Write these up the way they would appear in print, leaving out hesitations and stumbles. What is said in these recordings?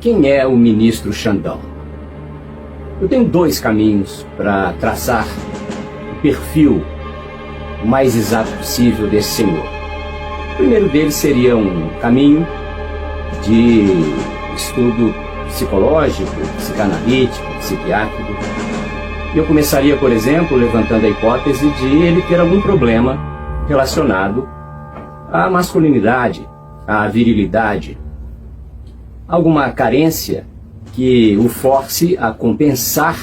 quem é o ministro Xandão? Eu tenho dois caminhos para traçar o perfil o mais exato possível desse senhor. O primeiro deles seria um caminho de estudo psicológico, psicanalítico, psiquiátrico. Eu começaria, por exemplo, levantando a hipótese de ele ter algum problema relacionado à masculinidade, à virilidade, alguma carência que o force a compensar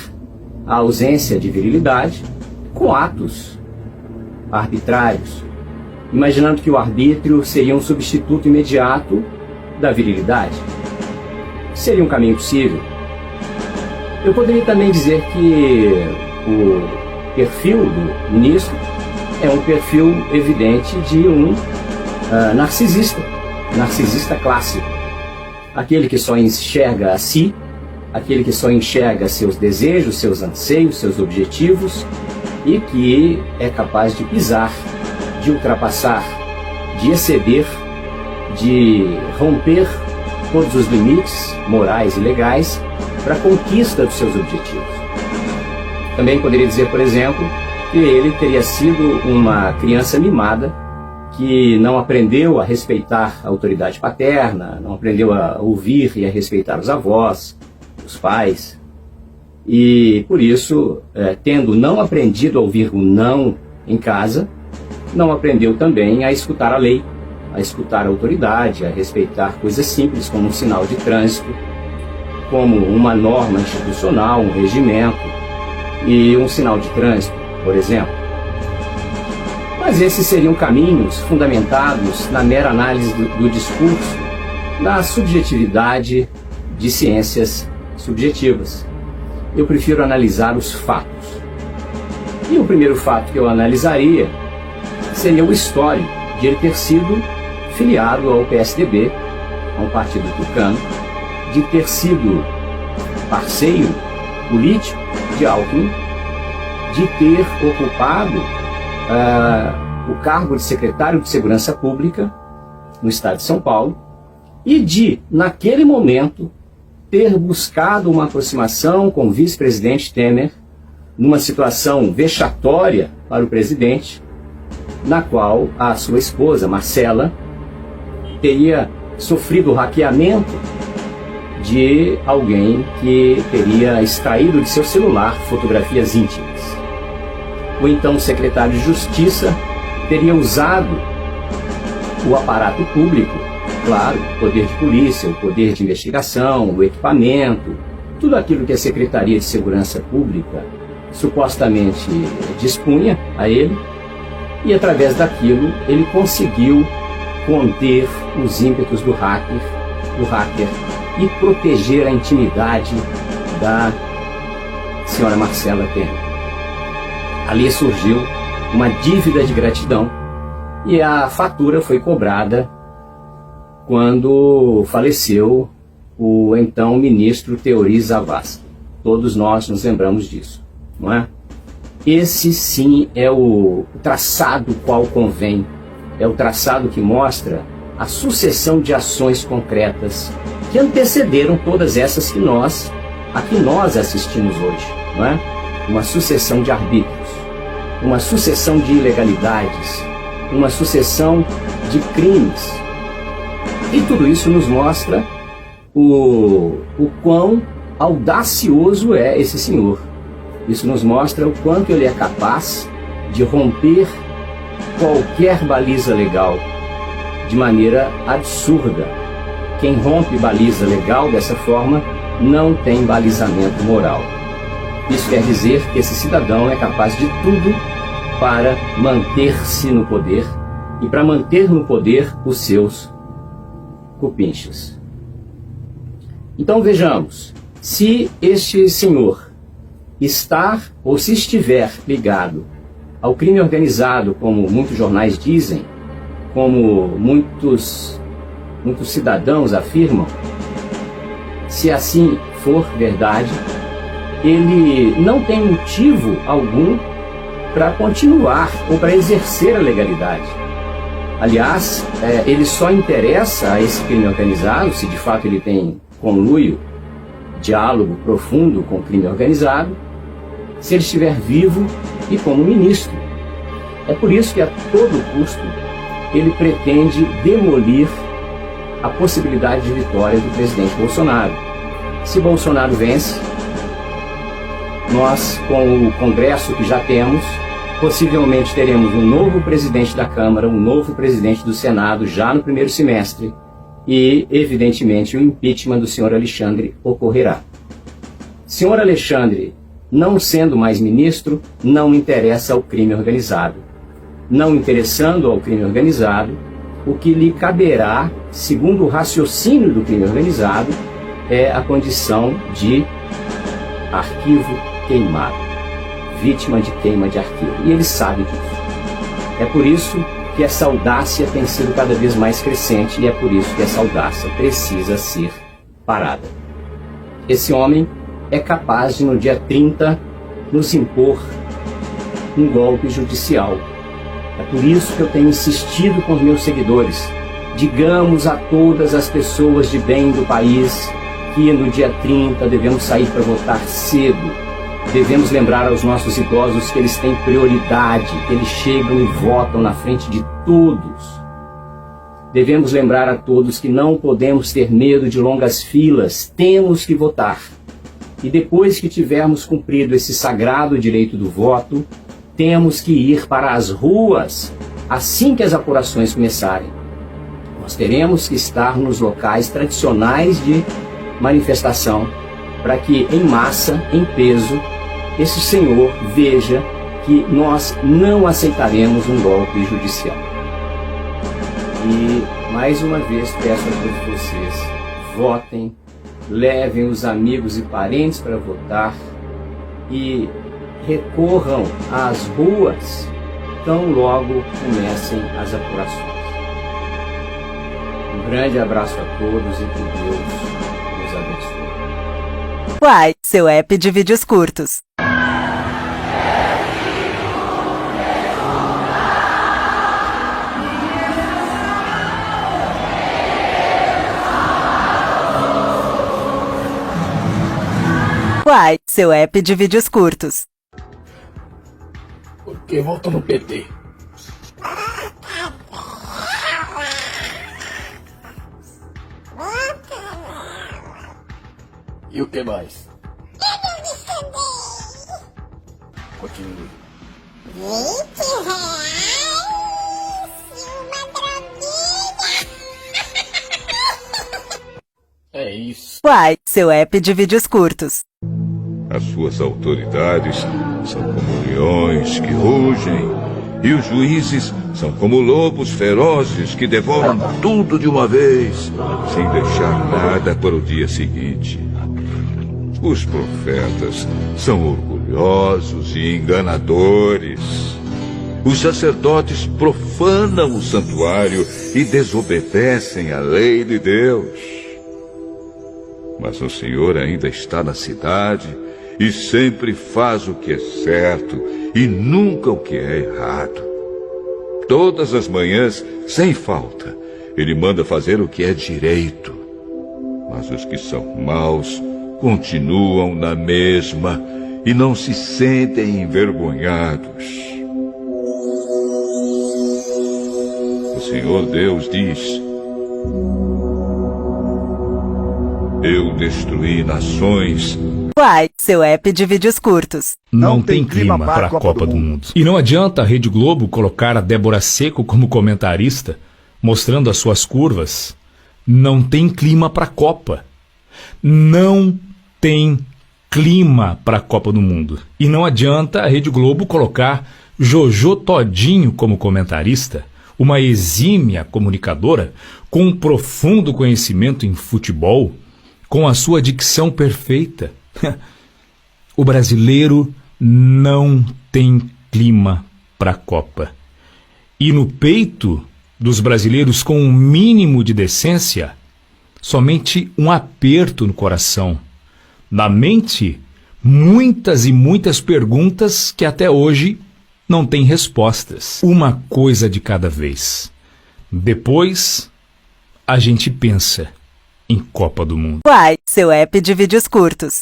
a ausência de virilidade com atos arbitrários, imaginando que o arbítrio seria um substituto imediato da virilidade. Seria um caminho possível. Eu poderia também dizer que o perfil do ministro é um perfil evidente de um narcisista clássico. Aquele que só enxerga a si, aquele que só enxerga seus desejos, seus anseios, seus objetivos, e que é capaz de pisar, de ultrapassar, de exceder, de romper todos os limites morais e legais para a conquista dos seus objetivos. Também poderia dizer, por exemplo, que ele teria sido uma criança mimada que não aprendeu a respeitar a autoridade paterna, não aprendeu a ouvir e a respeitar os avós, os pais. E por isso, tendo não aprendido a ouvir o não em casa, não aprendeu também a escutar a lei, a escutar a autoridade, a respeitar coisas simples como um sinal de trânsito, como uma norma institucional, um regimento e um sinal de trânsito, por exemplo. Mas esses seriam caminhos fundamentados na mera análise do discurso, na subjetividade de ciências subjetivas. Eu prefiro analisar os fatos. E o primeiro fato que eu analisaria seria o histórico de ele ter sido filiado ao PSDB, a um partido tucano, de ter sido parceiro político de Alckmin, de ter ocupado o cargo de secretário de Segurança Pública no estado de São Paulo e de, naquele momento, ter buscado uma aproximação com o vice-presidente Temer numa situação vexatória para o presidente, na qual a sua esposa, Marcela, teria sofrido o hackeamento de alguém que teria extraído de seu celular fotografias íntimas. O então secretário de Justiça teria usado o aparato público, claro, o poder de polícia, o poder de investigação, o equipamento, tudo aquilo que a Secretaria de Segurança Pública supostamente dispunha a ele, e através daquilo ele conseguiu conter os ímpetos do hacker e proteger a intimidade da senhora Marcela Temer. Ali surgiu uma dívida de gratidão e a fatura foi cobrada quando faleceu o então ministro Teori Zavascki. Todos nós nos lembramos disso, não é? Esse sim é o traçado qual convém, é o traçado que mostra a sucessão de ações concretas que antecederam todas essas que nós assistimos hoje, não é? Uma sucessão de arbítrios, uma sucessão de ilegalidades, uma sucessão de crimes. E tudo isso nos mostra o quão audacioso é esse senhor. Isso nos mostra o quanto ele é capaz de romper qualquer baliza legal de maneira absurda. Quem rompe baliza legal dessa forma não tem balizamento moral. Isso quer dizer que esse cidadão é capaz de tudo para manter-se no poder e para manter no poder os seus cupinchas. Então vejamos, se este senhor está ou se estiver ligado ao crime organizado, como muitos jornais dizem, como muitos cidadãos afirmam, se assim for verdade, ele não tem motivo algum para continuar ou para exercer a legalidade. Aliás, ele só interessa a esse crime organizado, se de fato ele tem conluio, diálogo profundo com o crime organizado, se ele estiver vivo e como ministro. É por isso que a todo custo ele pretende demolir a possibilidade de vitória do presidente Bolsonaro. Se Bolsonaro vence, nós, com o Congresso que já temos, possivelmente teremos um novo presidente da Câmara, um novo presidente do Senado já no primeiro semestre e, evidentemente, o impeachment do senhor Alexandre ocorrerá. Senhor Alexandre, não sendo mais ministro, não interessa ao crime organizado. Não interessando ao crime organizado, o que lhe caberá, segundo o raciocínio do crime organizado, é a condição de arquivo queimado, vítima de queima de arquivo. E ele sabe disso. É por isso que essa audácia tem sido cada vez mais crescente e é por isso que essa audácia precisa ser parada. Esse homem é capaz de, no dia 30, nos impor um golpe judicial. É por isso que eu tenho insistido com os meus seguidores. Digamos a todas as pessoas de bem do país que no dia 30 devemos sair para votar cedo. Devemos lembrar aos nossos idosos que eles têm prioridade, que eles chegam e votam na frente de todos. Devemos lembrar a todos que não podemos ter medo de longas filas, temos que votar. E depois que tivermos cumprido esse sagrado direito do voto, temos que ir para as ruas assim que as apurações começarem. Nós teremos que estar nos locais tradicionais de manifestação para que, em massa, em peso, esse senhor veja que nós não aceitaremos um golpe judicial. E, mais uma vez, peço a todos vocês, votem, levem os amigos e parentes para votar e recorram às ruas tão logo comecem as apurações. Um grande abraço a todos e que Deus nos abençoe. Uai, seu app de vídeos curtos. Uai, seu app de vídeos curtos. Porque voto no PT. E o que mais? Continue. R$20 e uma droguinha. É isso. Uai, seu app de vídeos curtos. As suas autoridades são como leões que rugem, e os juízes são como lobos ferozes que devoram tudo de uma vez, sem deixar nada para o dia seguinte. Os profetas são orgulhosos e enganadores. Os sacerdotes profanam o santuário e desobedecem à lei de Deus. Mas o Senhor ainda está na cidade e sempre faz o que é certo e nunca o que é errado. Todas as manhãs, sem falta, ele manda fazer o que é direito. Mas os que são maus continuam na mesma e não se sentem envergonhados. O Senhor Deus diz: eu destruí nações. Uai, seu app de vídeos curtos. Não tem clima para a Copa do Mundo. E não adianta a Rede Globo colocar a Débora Seco como comentarista, mostrando as suas curvas. Não tem clima para a Copa. Não tem clima para a Copa do Mundo. E não adianta a Rede Globo colocar Jojo Todinho como comentarista, uma exímia comunicadora com um profundo conhecimento em futebol, com a sua dicção perfeita. O brasileiro não tem clima para a Copa. E no peito dos brasileiros com um mínimo de decência, somente um aperto no coração. Na mente, muitas e muitas perguntas que até hoje não têm respostas. Uma coisa de cada vez. Depois, a gente pensa. em Copa do Mundo. Uai, seu app de vídeos curtos.